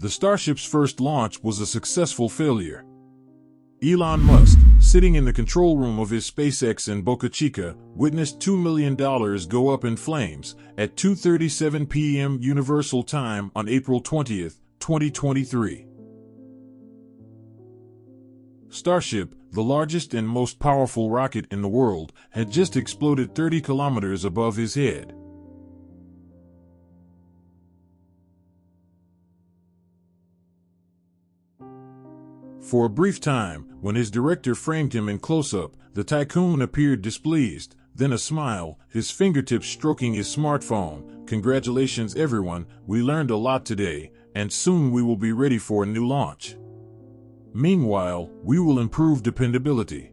The Starship's first launch was a successful failure. Elon Musk, sitting in the control room of his SpaceX in Boca Chica, witnessed $2 million go up in flames at 2:37 p.m. Universal Time on April 20, 2023. Starship, the largest and most powerful rocket in the world, had just exploded 30 kilometers above his head. For a brief time, when his director framed him in close-up, the tycoon appeared displeased, then a smile, his fingertips stroking his smartphone. "Congratulations everyone, we learned a lot today, and soon we will be ready for a new launch. Meanwhile, we will improve dependability."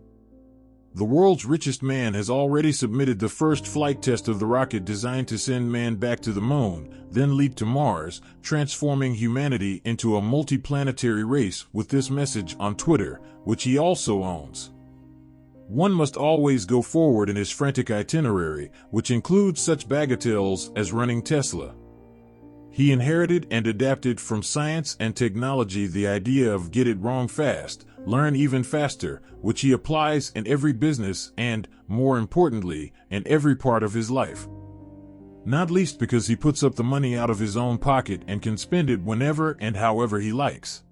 The world's richest man has already submitted the first flight test of the rocket designed to send man back to the moon, then leap to Mars, transforming humanity into a multi-planetary race with this message on Twitter, which he also owns. One must always go forward in his frantic itinerary, which includes such bagatelles as running Tesla. He inherited and adapted from science and technology the idea of get it wrong fast, learn even faster, which he applies in every business and, more importantly, in every part of his life. Not least because he puts up the money out of his own pocket and can spend it whenever and however he likes.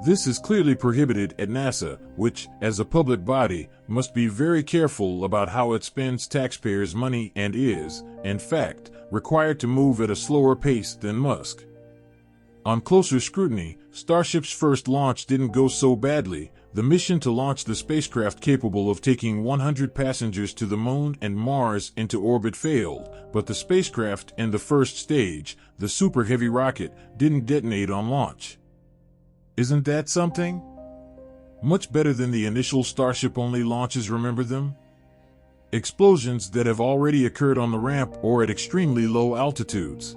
This is clearly prohibited at NASA, which, as a public body, must be very careful about how it spends taxpayers' money and is, in fact, required to move at a slower pace than Musk. On closer scrutiny, Starship's first launch didn't go so badly. The mission to launch the spacecraft capable of taking 100 passengers to the Moon and Mars into orbit failed, but the spacecraft in the first stage, the Super Heavy rocket, didn't detonate on launch. Isn't that something? Much better than the initial Starship-only launches, remember them? Explosions that have already occurred on the ramp or at extremely low altitudes.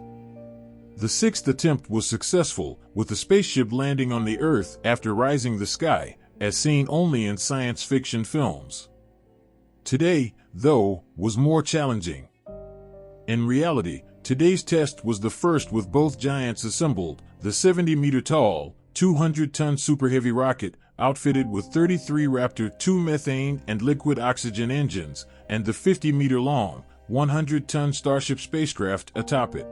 The sixth attempt was successful, with the spaceship landing on the Earth after rising the sky, as seen only in science fiction films. Today, though, was more challenging. In reality, today's test was the first with both giants assembled, the 70-meter-tall, 200-ton Super Heavy rocket, outfitted with 33 Raptor 2 methane and liquid oxygen engines, and the 50-meter-long, 100-ton Starship spacecraft atop it.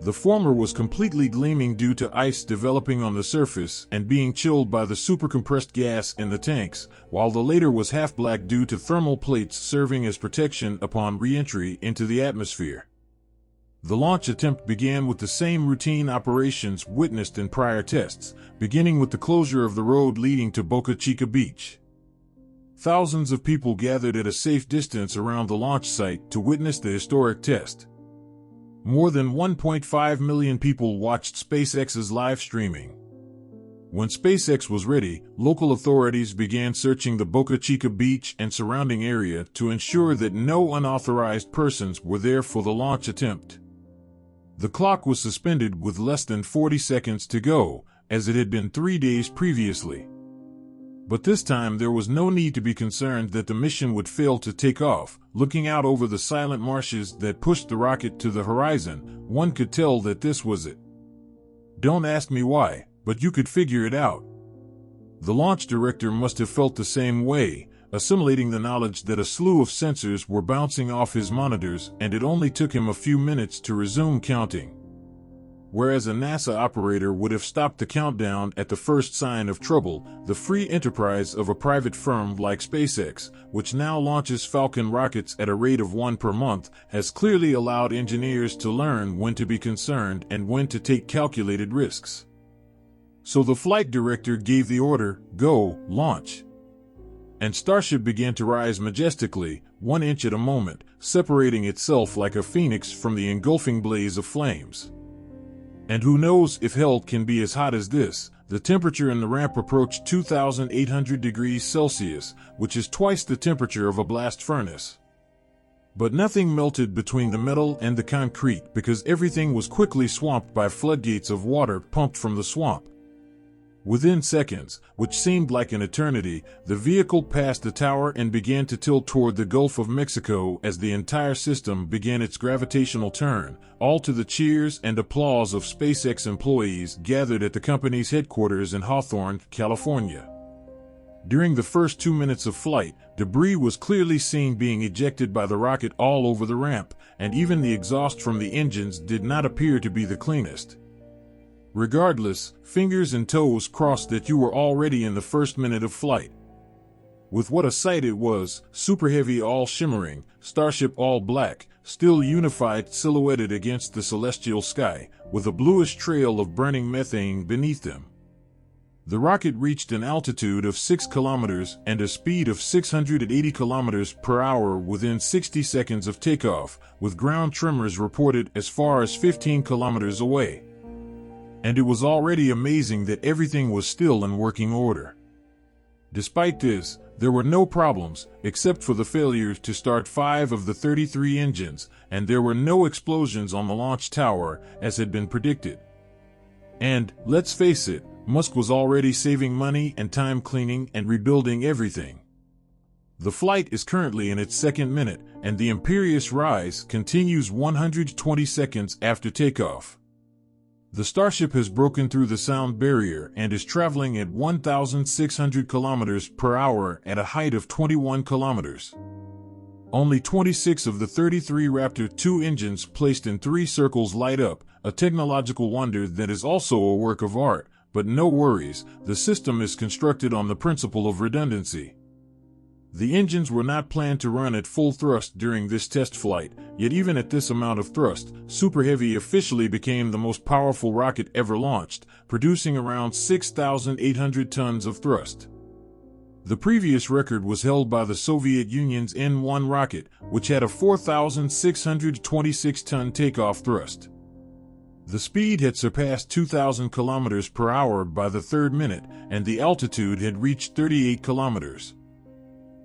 The former was completely gleaming due to ice developing on the surface and being chilled by the supercompressed gas in the tanks, while the later was half black due to thermal plates serving as protection upon re-entry into the atmosphere. The launch attempt began with the same routine operations witnessed in prior tests, beginning with the closure of the road leading to Boca Chica Beach. Thousands of people gathered at a safe distance around the launch site to witness the historic test. More than 1.5 million people watched SpaceX's live streaming. When SpaceX was ready, local authorities began searching the Boca Chica Beach and surrounding area to ensure that no unauthorized persons were there for the launch attempt. The clock was suspended with less than 40 seconds to go, as it had been 3 days previously. But this time there was no need to be concerned that the mission would fail to take off. Looking out over the silent marshes that pushed the rocket to the horizon, one could tell that this was it. Don't ask me why, but you could figure it out. The launch director must have felt the same way, assimilating the knowledge that a slew of sensors were bouncing off his monitors, and it only took him a few minutes to resume counting. Whereas a NASA operator would have stopped the countdown at the first sign of trouble, the free enterprise of a private firm like SpaceX, which now launches Falcon rockets at a rate of 1 per month, has clearly allowed engineers to learn when to be concerned and when to take calculated risks. So the flight director gave the order, "Go, launch." And Starship began to rise majestically, 1 inch at a moment, separating itself like a phoenix from the engulfing blaze of flames. And who knows if hell can be as hot as this. The temperature in the ramp approached 2,800 degrees Celsius, which is twice the temperature of a blast furnace. But nothing melted between the metal and the concrete because everything was quickly swamped by floodgates of water pumped from the swamp. Within seconds, which seemed like an eternity, the vehicle passed the tower and began to tilt toward the Gulf of Mexico as the entire system began its gravitational turn, all to the cheers and applause of SpaceX employees gathered at the company's headquarters in Hawthorne, California. During the first 2 minutes of flight, debris was clearly seen being ejected by the rocket all over the ramp, and even the exhaust from the engines did not appear to be the cleanest. Regardless, fingers and toes crossed that you were already in the first minute of flight. With what a sight it was, Super Heavy all shimmering, Starship all black, still unified silhouetted against the celestial sky, with a bluish trail of burning methane beneath them. The rocket reached an altitude of 6 kilometers and a speed of 680 kilometers per hour within 60 seconds of takeoff, with ground tremors reported as far as 15 kilometers away. And it was already amazing that everything was still in working order. Despite this, there were no problems, except for the failures to start 5 of the 33 engines, and there were no explosions on the launch tower, as had been predicted. And, let's face it, Musk was already saving money and time cleaning and rebuilding everything. The flight is currently in its second minute, and the imperious rise continues 120 seconds after takeoff. The Starship has broken through the sound barrier and is traveling at 1,600 kilometers per hour at a height of 21 kilometers. Only 26 of the 33 Raptor 2 engines placed in 3 circles light up, a technological wonder that is also a work of art, but no worries, the system is constructed on the principle of redundancy. The engines were not planned to run at full thrust during this test flight, yet even at this amount of thrust, Super Heavy officially became the most powerful rocket ever launched, producing around 6,800 tons of thrust. The previous record was held by the Soviet Union's N-1 rocket, which had a 4,626-ton takeoff thrust. The speed had surpassed 2,000 kilometers per hour by the third minute, and the altitude had reached 38 kilometers.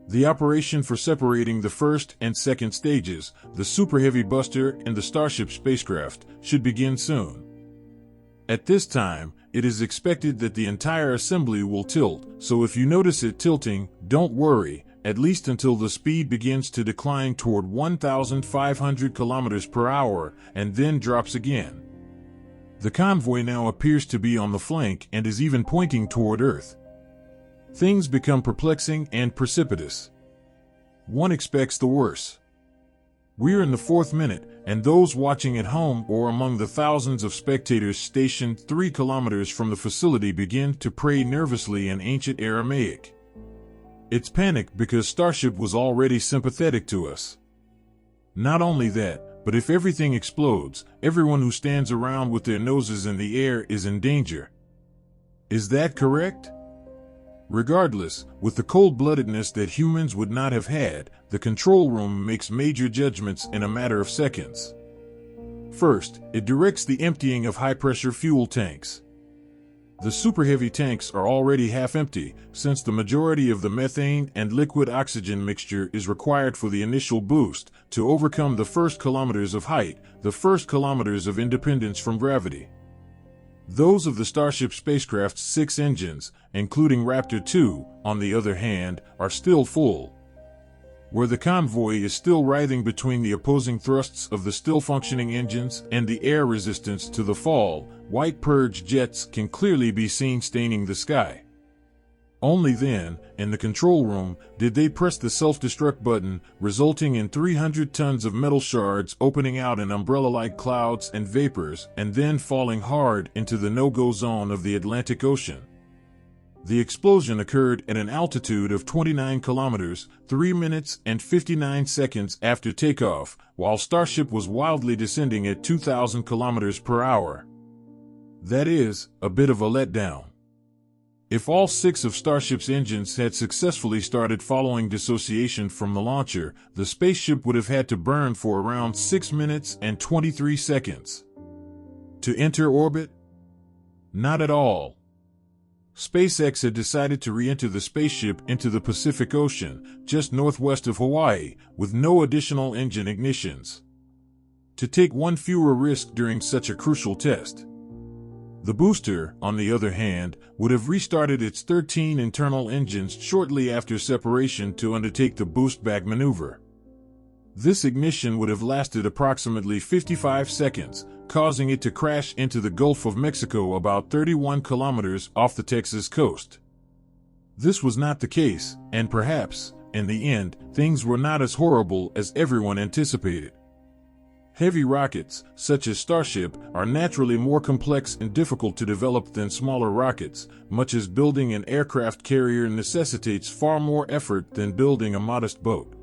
The operation for separating the first and second stages, the Super Heavy Buster and the Starship spacecraft, should begin soon. At this time, it is expected that the entire assembly will tilt, so if you notice it tilting, don't worry, at least until the speed begins to decline toward 1,500 kilometers per hour and then drops again. The convoy now appears to be on the flank and is even pointing toward Earth. Things become perplexing and precipitous. One expects the worst. We're in the 4th minute, and those watching at home or among the thousands of spectators stationed 3 kilometers from the facility begin to pray nervously in ancient Aramaic. It's panic because Starship was already sympathetic to us. Not only that, but if everything explodes, everyone who stands around with their noses in the air is in danger. Is that correct? Regardless, with the cold-bloodedness that humans would not have had, the control room makes major judgments in a matter of seconds. First, it directs the emptying of high-pressure fuel tanks. The Super Heavy tanks are already half empty, since the majority of the methane and liquid oxygen mixture is required for the initial boost to overcome the first kilometers of height, the first kilometers of independence from gravity. Those of the Starship spacecraft's 6 engines, including Raptor 2, on the other hand, are still full. Where the convoy is still writhing between the opposing thrusts of the still-functioning engines and the air resistance to the fall, white purge jets can clearly be seen staining the sky. Only then, in the control room, did they press the self-destruct button, resulting in 300 tons of metal shards opening out in umbrella-like clouds and vapors and then falling hard into the no-go zone of the Atlantic Ocean. The explosion occurred at an altitude of 29 kilometers, 3 minutes and 59 seconds after takeoff, while Starship was wildly descending at 2,000 kilometers per hour. That is, a bit of a letdown. If all 6 of Starship's engines had successfully started following dissociation from the launcher, the spaceship would have had to burn for around 6 minutes and 23 seconds. To enter orbit? Not at all. SpaceX had decided to re-enter the spaceship into the Pacific Ocean, just northwest of Hawaii, with no additional engine ignitions. To take one fewer risk during such a crucial test. The booster, on the other hand, would have restarted its 13 internal engines shortly after separation to undertake the boost-back maneuver. This ignition would have lasted approximately 55 seconds, causing it to crash into the Gulf of Mexico about 31 kilometers off the Texas coast. This was not the case, and perhaps, in the end, things were not as horrible as everyone anticipated. Heavy rockets, such as Starship, are naturally more complex and difficult to develop than smaller rockets, much as building an aircraft carrier necessitates far more effort than building a modest boat.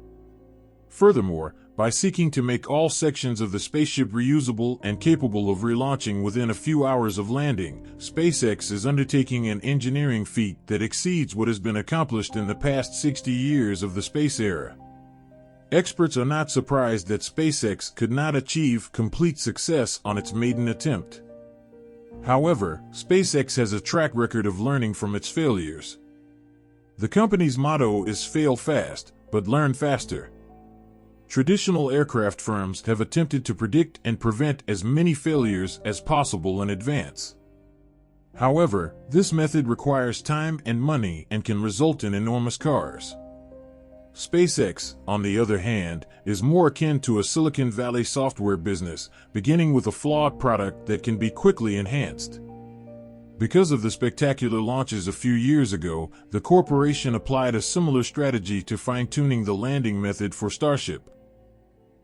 Furthermore, by seeking to make all sections of the spaceship reusable and capable of relaunching within a few hours of landing, SpaceX is undertaking an engineering feat that exceeds what has been accomplished in the past 60 years of the space era. Experts are not surprised that SpaceX could not achieve complete success on its maiden attempt. However, SpaceX has a track record of learning from its failures. The company's motto is "fail fast, but learn faster." Traditional aircraft firms have attempted to predict and prevent as many failures as possible in advance. However, this method requires time and money and can result in enormous costs. SpaceX, on the other hand, is more akin to a Silicon Valley software business, beginning with a flawed product that can be quickly enhanced. Because of the spectacular launches a few years ago, the corporation applied a similar strategy to fine-tuning the landing method for Starship.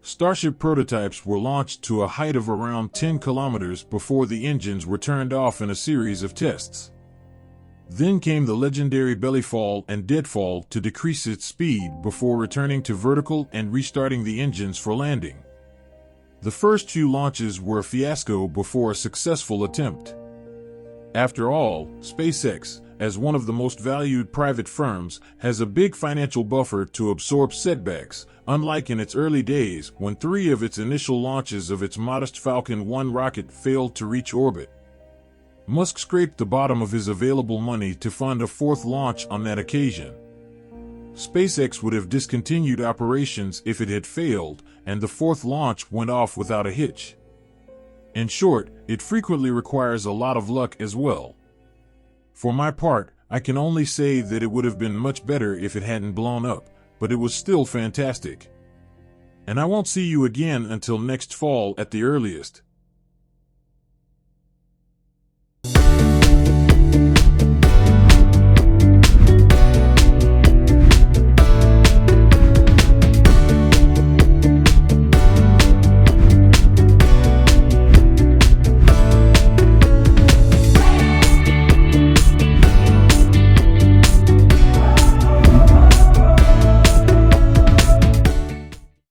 Starship prototypes were launched to a height of around 10 kilometers before the engines were turned off in a series of tests. Then came the legendary bellyfall and deadfall to decrease its speed before returning to vertical and restarting the engines for landing. The first few launches were a fiasco before a successful attempt. After all, SpaceX, as one of the most valued private firms, has a big financial buffer to absorb setbacks, unlike in its early days when 3 of its initial launches of its modest Falcon 1 rocket failed to reach orbit. Musk scraped the bottom of his available money to fund a 4th launch on that occasion. SpaceX would have discontinued operations if it had failed, and the 4th launch went off without a hitch. In short, it frequently requires a lot of luck as well. For my part, I can only say that it would have been much better if it hadn't blown up, but it was still fantastic. And I won't see you again until next fall at the earliest.